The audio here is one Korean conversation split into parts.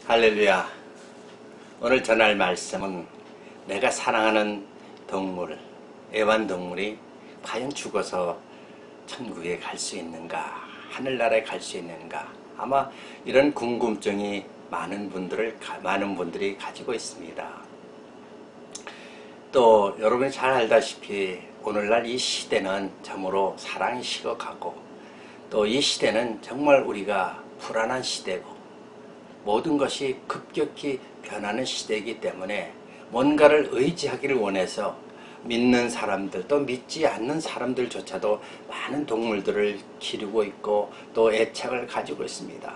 할렐루야. 오늘 전할 말씀은 내가 사랑하는 동물, 애완동물이 과연 죽어서 천국에 갈 수 있는가, 하늘나라에 갈 수 있는가, 아마 이런 궁금증이 많은 분들이 가지고 있습니다. 또 여러분이 잘 알다시피 오늘날 이 시대는 참으로 사랑이 식어가고, 또 이 시대는 정말 우리가 불안한 시대고 모든 것이 급격히 변하는 시대이기 때문에 뭔가를 의지하기를 원해서 믿는 사람들, 또 믿지 않는 사람들조차도 많은 동물들을 기르고 있고 또 애착을 가지고 있습니다.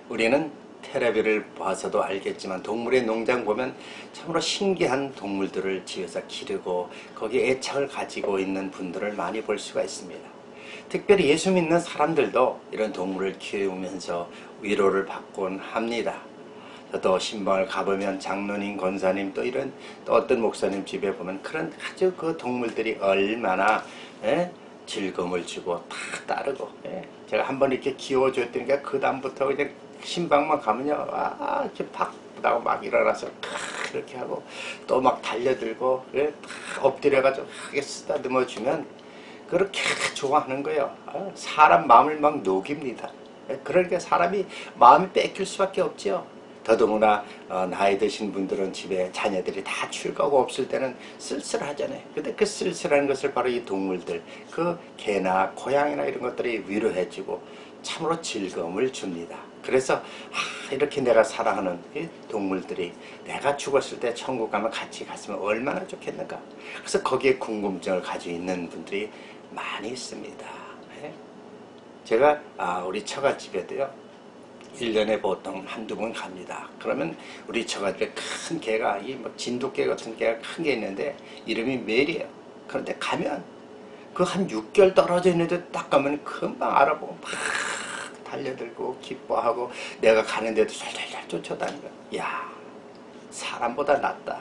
우리는 텔레비를 봐서도 알겠지만 동물의 농장 보면 참으로 신기한 동물들을 집에서 기르고 거기에 애착을 가지고 있는 분들을 많이 볼 수가 있습니다. 특별히 예수 믿는 사람들도 이런 동물을 키우면서 위로를 받곤 합니다. 또 신방을 가보면 장로님, 권사님, 또 어떤 목사님 집에 보면 그런 아주 그 동물들이 얼마나 즐거움을 주고 다 따르고, 제가 한번 이렇게 키워줬더니까 그 다음부터 그냥 신방만 가면요, 이렇게 바쁘다고 막 일어나서 이렇게 하고 또 막 달려들고 다 엎드려가지고 하게 쓰다듬어 주면 그렇게 좋아하는 거예요. 사람 마음을 막 녹입니다. 그러니까 사람이 마음이 뺏길 수밖에 없죠. 더더구나 나이 드신 분들은 집에 자녀들이 다 출가하고 없을 때는 쓸쓸하잖아요. 근데 그 쓸쓸한 것을 바로 이 동물들, 그 개나 고양이나 이런 것들이 위로해주고 참으로 즐거움을 줍니다. 그래서 이렇게 내가 사랑하는 이 동물들이 내가 죽었을 때 천국 가면 같이 갔으면 얼마나 좋겠는가. 그래서 거기에 궁금증을 가지고 있는 분들이 많이 있습니다. 제가 우리 처갓집에도요 1년에 보통 한두 번 갑니다. 그러면 우리 처갓집에 큰 개가, 이 진돗개 같은 개가 큰 게 있는데 이름이 메리예요. 그런데 가면 그 한 6개월 떨어져 있는데 딱 가면 금방 알아보고 막 달려들고 기뻐하고 내가 가는데도 살살살 쫓아다니고, 야, 사람보다 낫다.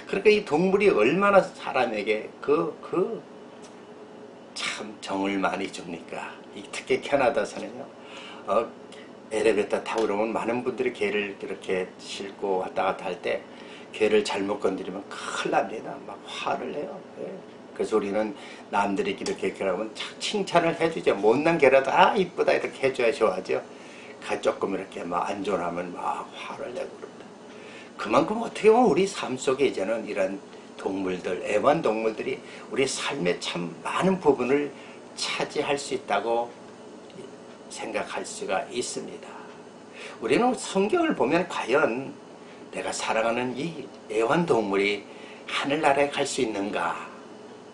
그러니까 이 동물이 얼마나 사람에게 참 정을 많이 줍니까. 특히 캐나다에서는요, 엘리베이터 타고 그러면 많은 분들이 개를 이렇게 싣고 왔다 갔다 할 때 개를 잘못 건드리면 큰일 납니다. 막 화를 내요. 그래서 우리는 남들이 이렇게 하면 칭찬을 해주죠. 못난 개라도 이쁘다 이렇게 해줘야 좋아하죠. 조금 이렇게 막 안전하면 막 화를 내고 그럽니다. 그만큼 어떻게 보면 우리 삶 속에 이제는 이런 동물들, 애완동물들이 우리 삶의 참 많은 부분을 차지할 수 있다고 생각할 수가 있습니다. 우리는 성경을 보면 과연 내가 사랑하는 이 애완동물이 하늘나라에 갈 수 있는가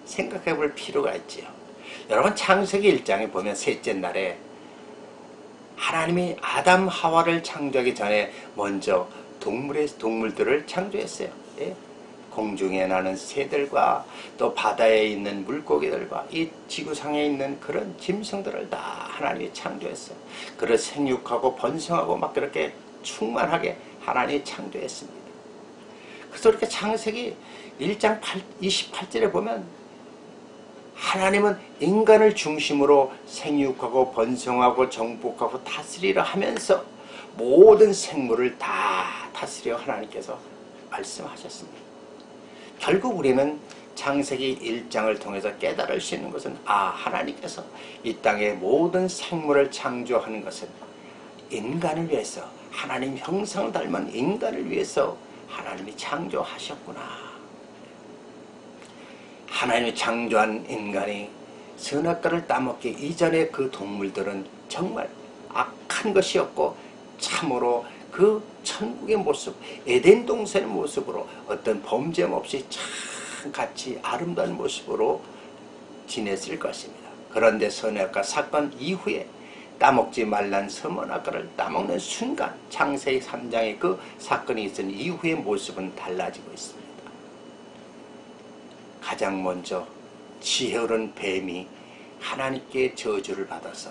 생각해 볼 필요가 있지요. 여러분, 창세기 1장에 보면 셋째 날에 하나님이 아담 하와를 창조하기 전에 먼저 동물들을 창조했어요. 공중에 나는 새들과 또 바다에 있는 물고기들과 이 지구상에 있는 그런 짐승들을 다 하나님이 창조했어요. 그를 생육하고 번성하고 막 그렇게 충만하게 하나님이 창조했습니다. 그래서 이렇게 창세기 1장 28절에 보면 하나님은 인간을 중심으로 생육하고 번성하고 정복하고 다스리려 하면서 모든 생물을 다 다스려 하나님께서 말씀하셨습니다. 결국 우리는 창세기 1장을 통해서 깨달을 수 있는 것은 하나님께서 이 땅의 모든 생물을 창조하는 것은 인간을 위해서, 하나님 형상을 닮은 인간을 위해서 하나님이 창조하셨구나. 하나님이 창조한 인간이 선악과를 따먹기 이전에 그 동물들은 정말 악한 것이었고 참으로 그 천국의 모습, 에덴 동산의 모습으로 어떤 범죄 없이 참 같이 아름다운 모습으로 지냈을 것입니다. 그런데 선악과 사건 이후에 따먹지 말란 선악과를 따먹는 순간 창세기 3장의 그 사건이 있은 이후의 모습은 달라지고 있습니다. 가장 먼저 지혜로운 뱀이 하나님께 저주를 받아서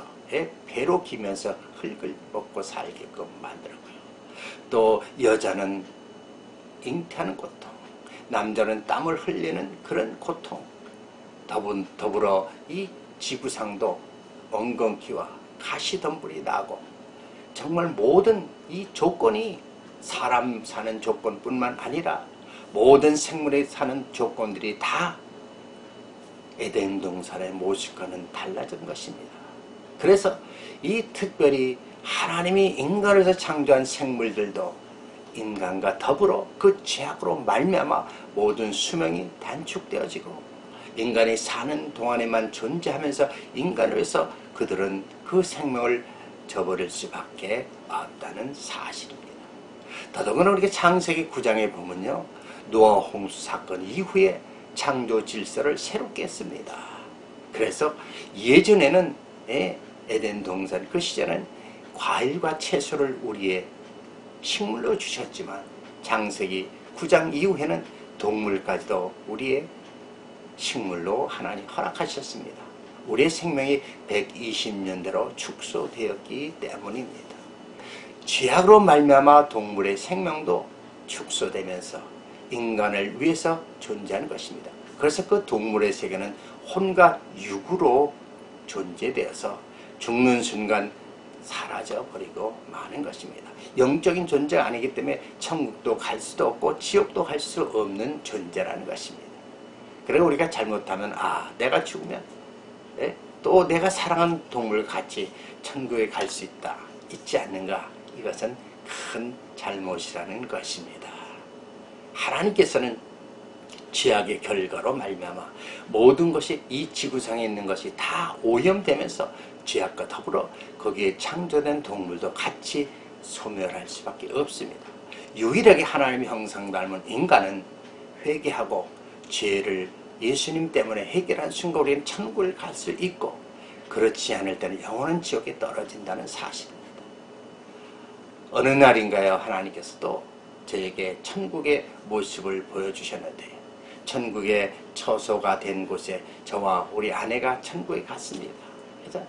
배로 기면서 흙을 먹고 살게끔 만들었고요. 또 여자는 잉태하는 고통, 남자는 땀을 흘리는 그런 고통, 더불어 이 지구상도 엉겅퀴와 가시덤불이 나고 정말 모든 이 조건이 사람 사는 조건뿐만 아니라 모든 생물이 사는 조건들이 다 에덴 동산의 모습과는 달라진 것입니다. 그래서 이 특별히 하나님이 인간에서 창조한 생물들도 인간과 더불어 그 죄악으로 말미암아 모든 수명이 단축되어지고 인간이 사는 동안에만 존재하면서 인간을 위해서 그들은 그 생명을 저버릴 수밖에 없다는 사실입니다. 더더구나 우리가 창세기 9장에 보면요, 노아 홍수 사건 이후에 창조 질서를 새롭게 했습니다. 그래서 예전에는 에덴 동산 그 시절은 과일과 채소를 우리의 식물로 주셨지만 창세기 9장 이후에는 동물까지도 우리의 식물로 하나님 허락하셨습니다. 우리의 생명이 120년대로 축소되었기 때문입니다. 죄악으로 말미암아 동물의 생명도 축소되면서 인간을 위해서 존재하는 것입니다. 그래서 그 동물의 세계는 혼과 육으로 존재되어서 죽는 순간 사라져버리고 마는 것입니다. 영적인 존재가 아니기 때문에 천국도 갈 수도 없고 지옥도 갈 수 없는 존재라는 것입니다. 그리고 우리가 잘못하면 내가 죽으면 또 내가 사랑하는 동물과 같이 천국에 갈 수 있지 않는가? 이것은 큰 잘못이라는 것입니다. 하나님께서는 죄악의 결과로 말미암아 모든 것이 이 지구상에 있는 것이 다 오염되면서 죄악과 더불어 거기에 창조된 동물도 같이 소멸할 수밖에 없습니다. 유일하게 하나님의 형상 닮은 인간은 회개하고 죄를 예수님 때문에 해결한 순간 우리는 천국을 갈 수 있고 그렇지 않을 때는 영원한 지옥에 떨어진다는 사실입니다. 어느 날인가요? 하나님께서도 저에게 천국의 모습을 보여주셨는데 천국의 처소가 된 곳에 저와 우리 아내가 천국에 갔습니다. 그래서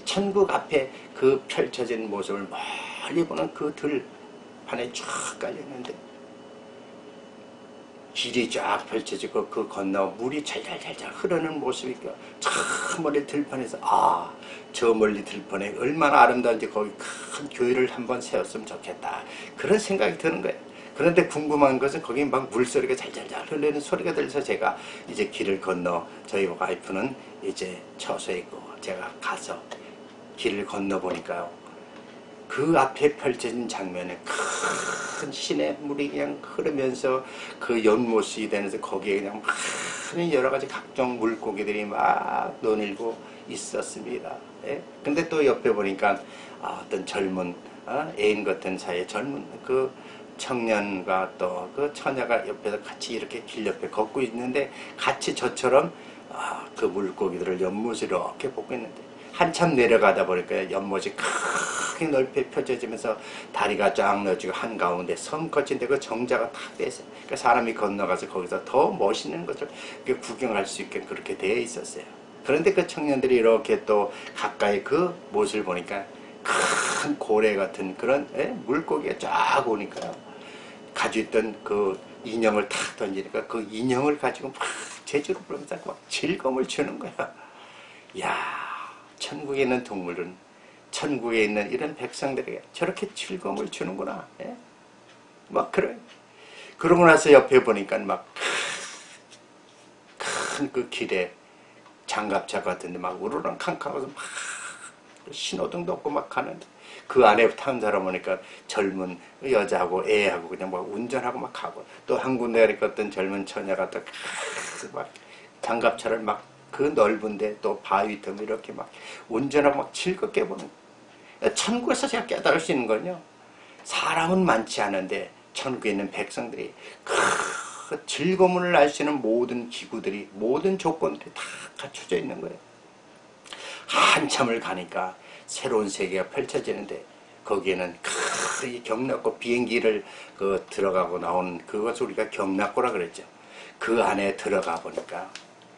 천국 앞에 그 펼쳐진 모습을 멀리 보는 그 들판에 쫙 깔려있는데 길이 쫙 펼쳐지고 그 건너 물이 잘잘잘잘 흐르는 모습이 저 멀리 들판에서 저 멀리 들판에 얼마나 아름다운지 거기 큰 교회를 한번 세웠으면 좋겠다 그런 생각이 드는 거예요. 그런데 궁금한 것은 거기 막 물소리가 잘잘잘 흐르는 소리가 들려서 제가 이제 길을 건너 저희 와이프는 이제 처소에 있고 제가 가서 길을 건너 보니까요. 그 앞에 펼쳐진 장면에 큰 시냇물이 그냥 흐르면서 그 연못이 되면서 거기에 그냥 많은 여러 가지 각종 물고기들이 막 논일고 있었습니다. 근데 또 옆에 보니까 어떤 젊은 애인 같은 사이에 젊은 그 청년과 또 그 처녀가 옆에서 같이 이렇게 길 옆에 걷고 있는데 같이 저처럼 그 물고기들을 연못을 이렇게 보고 있는데 한참 내려가다 보니까 연못이 크게 넓게 펼쳐지면서 다리가 쫙 넓어지고 한가운데 섬끝인데 그 정자가 탁 돼 있어요. 그러니까 사람이 건너가서 거기서 더 멋있는 것을 구경할 수 있게 그렇게 되어 있었어요. 그런데 그 청년들이 이렇게 또 가까이 그 못을 보니까 큰 고래 같은 그런 물고기가 쫙 오니까요. 가지고 있던 그 인형을 탁 던지니까 그 인형을 가지고 막 제주로 부르면서 막 즐거움을 주는 거야. 야, 천국에 있는 동물은 천국에 있는 이런 백성들에게 저렇게 즐거움을 주는구나. 막 그러고 나서 옆에 보니까 막 큰 그 길에 장갑차 같은데 막 우르렁 캉캉하면서 막 신호등도 없고 막 가는데 그 안에 타는 사람 보니까 젊은 여자하고 애하고 그냥 막 운전하고 막 가고 또 한 군데 가니까 어떤 젊은 처녀가 또 막 장갑차를 막 그 넓은데 또 바위 틈 이렇게 막 운전하고 막 즐겁게 보는 거예요. 천국에서 제가 깨달을 수 있는 건요. 사람은 많지 않은데 천국에 있는 백성들이 그 즐거움을 알 수 있는 모든 기구들이 모든 조건들이 다 갖춰져 있는 거예요. 한참을 가니까 새로운 세계가 펼쳐지는데 거기에는 큰 경락고 비행기를 들어가고 나오는 그것을 우리가 경락고라 그랬죠. 그 안에 들어가 보니까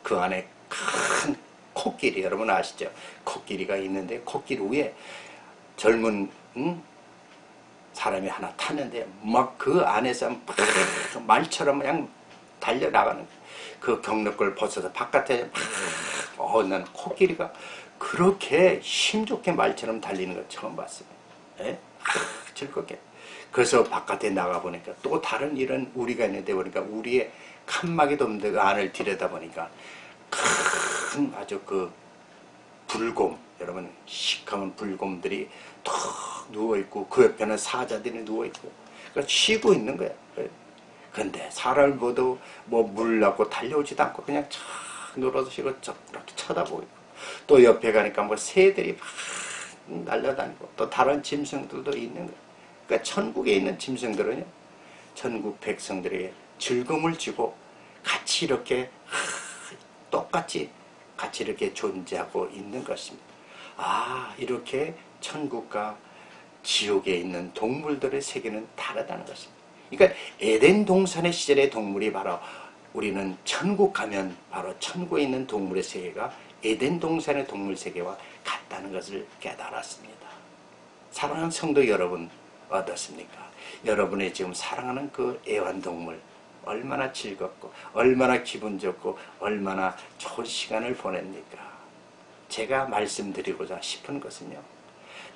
그 안에 큰 코끼리 여러분 아시죠? 코끼리가 있는데 코끼리 위에 젊은 사람이 하나 탔는데 막 그 안에서 막 말처럼 그냥 달려나가는 그 경락고를 벗어서 바깥에 난 코끼리가 그렇게 힘좋게 말처럼 달리는 걸 처음 봤어요. 예? 즐겁게. 그래서 바깥에 나가보니까 또 다른 이런 우리가 있는데 보니까 우리의 칸막이도 없는데 그 안을 들여다보니까 큰 아주 그 불곰, 여러분 시커먼 불곰들이 툭 누워있고 그 옆에는 사자들이 누워있고 그러니까 쉬고 있는 거야. 그런데 사람을 보도 뭐 물라고 달려오지도 않고 그냥 착 누워서 쉬고 이렇게 쳐다보고 있고 또 옆에 가니까 뭐 새들이 막 날아다니고 또 다른 짐승들도 있는 거야. 그러니까 천국에 있는 짐승들은요, 천국 백성들에게 즐거움을 주고 같이 이렇게 똑같이 같이 이렇게 존재하고 있는 것입니다. 아, 이렇게 천국과 지옥에 있는 동물들의 세계는 다르다는 것입니다. 그러니까 에덴 동산의 시절의 동물이 바로 우리는 천국 가면 바로 천국에 있는 동물의 세계가 에덴 동산의 동물 세계와 같다는 것을 깨달았습니다. 사랑하는 성도 여러분, 어떻습니까? 여러분이 지금 사랑하는 그 애완동물 얼마나 즐겁고 얼마나 기분 좋고 얼마나 좋은 시간을 보냅니까? 제가 말씀드리고자 싶은 것은요,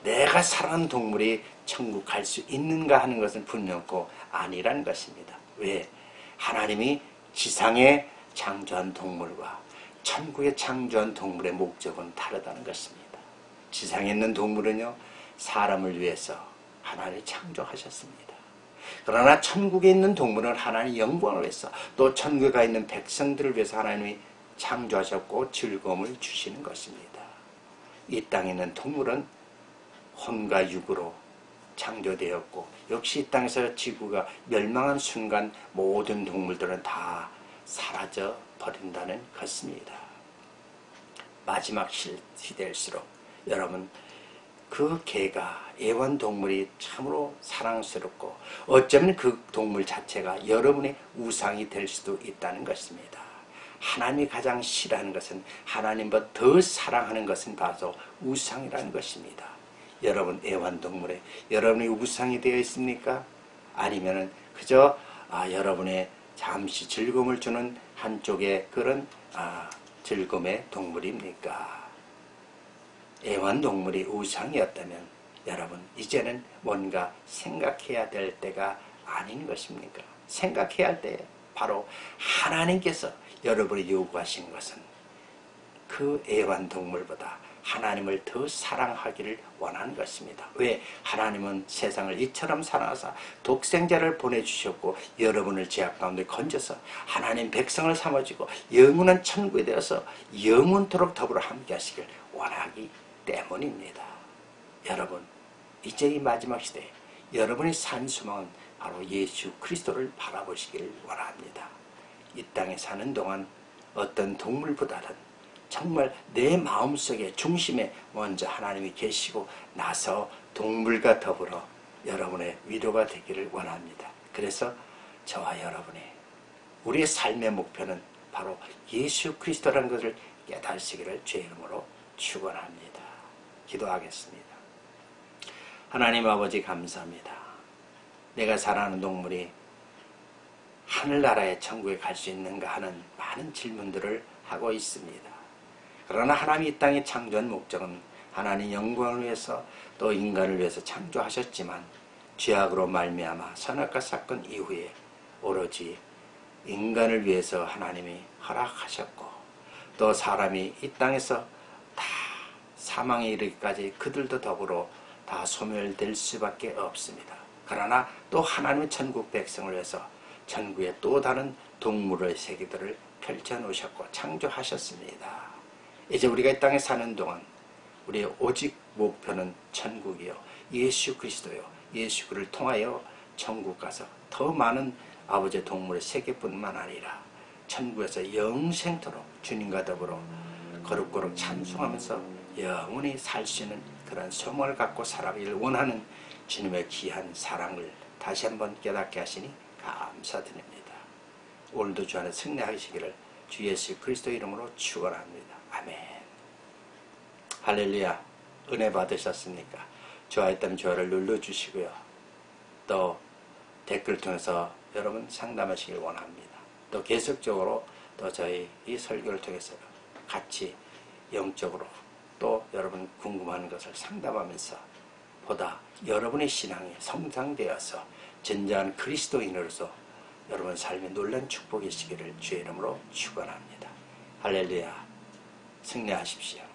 내가 사랑하는 동물이 천국 갈 수 있는가 하는 것은 분명코 아니라는 것입니다. 왜? 하나님이 지상에 창조한 동물과 천국에 창조한 동물의 목적은 다르다는 것입니다. 지상에 있는 동물은요, 사람을 위해서 하나님이 창조하셨습니다. 그러나 천국에 있는 동물은 하나님의 영광을 위해서 또 천국에 가 있는 백성들을 위해서 하나님이 창조하셨고 즐거움을 주시는 것입니다. 이 땅에 있는 동물은 혼과 육으로 창조되었고 역시 이 땅에서 지구가 멸망한 순간 모든 동물들은 다 사라져 버린다는 것입니다. 마지막 시대일수록 여러분 그 개가 애완동물이 참으로 사랑스럽고 어쩌면 그 동물 자체가 여러분의 우상이 될 수도 있다는 것입니다. 하나님이 가장 싫어하는 것은 하나님보다 더 사랑하는 것은 바로 우상이라는 것입니다. 여러분 애완동물에 여러분이 우상이 되어 있습니까? 아니면은 그저 여러분의 잠시 즐거움을 주는 한쪽의 그런 즐거움의 동물입니까? 애완동물이 우상이었다면 여러분 이제는 뭔가 생각해야 될 때가 아닌 것입니까? 생각해야 할 때 바로 하나님께서 여러분이 요구하신 것은 그 애완동물보다 하나님을 더 사랑하기를 원하는 것입니다. 왜? 하나님은 세상을 이처럼 사랑하사 독생자를 보내주셨고 여러분을 죄악 가운데 건져서 하나님 백성을 삼아주고 영원한 천국에 되어서 영원토록 더불어 함께 하시길 원하기 때문입니다. 여러분 이제 이 마지막 시대에 여러분의 산 소망은 바로 예수 그리스도를 바라보시길 원합니다. 이 땅에 사는 동안 어떤 동물보다는 정말 내 마음속에 중심에 먼저 하나님이 계시고 나서 동물과 더불어 여러분의 위로가 되기를 원합니다. 그래서 저와 여러분이 우리의 삶의 목표는 바로 예수 그리스도라는 것을 깨달으시기를 주의 이름으로 축원합니다. 기도하겠습니다. 하나님 아버지 감사합니다. 내가 사랑하는 동물이 하늘나라의 천국에 갈 수 있는가 하는 많은 질문들을 하고 있습니다. 그러나 하나님이 이 땅에 창조한 목적은 하나님 영광을 위해서 또 인간을 위해서 창조하셨지만 죄악으로 말미암아 선악과 사건 이후에 오로지 인간을 위해서 하나님이 허락하셨고 또 사람이 이 땅에서 다 사망에 이르기까지 그들도 더불어 다 소멸될 수밖에 없습니다. 그러나 또 하나님의 천국 백성을 위해서 천국에 또 다른 동물의 세계들을 펼쳐놓으셨고 창조하셨습니다. 이제 우리가 이 땅에 사는 동안 우리의 오직 목표는 천국이요 예수 그리스도요 예수 그를 통하여 천국 가서 더 많은 아버지의 동물의 세계뿐만 아니라 천국에서 영생토록 주님과 더불어 거룩거룩 찬송하면서 영원히 살 수 있는 그런 소망을 갖고 살아가기를 원하는 주님의 귀한 사랑을 다시 한번 깨닫게 하시니 감사드립니다. 오늘도 주 안에 승리하시기를 주 예수 그리스도 이름으로 축원합니다. 아멘. 할렐루야. 은혜 받으셨습니까? 좋아했다면 좋아요를 눌러주시고요. 또 댓글 통해서 여러분 상담하시길 원합니다. 또 계속적으로 또 저희 이 설교를 통해서 같이 영적으로 또 여러분 궁금한 것을 상담하면서 보다 여러분의 신앙이 성장되어서 전자한 그리스도인으로서 여러분 삶에 놀란 축복이시기를 주의 이름으로 축원합니다. 할렐루야. 승리하십시오.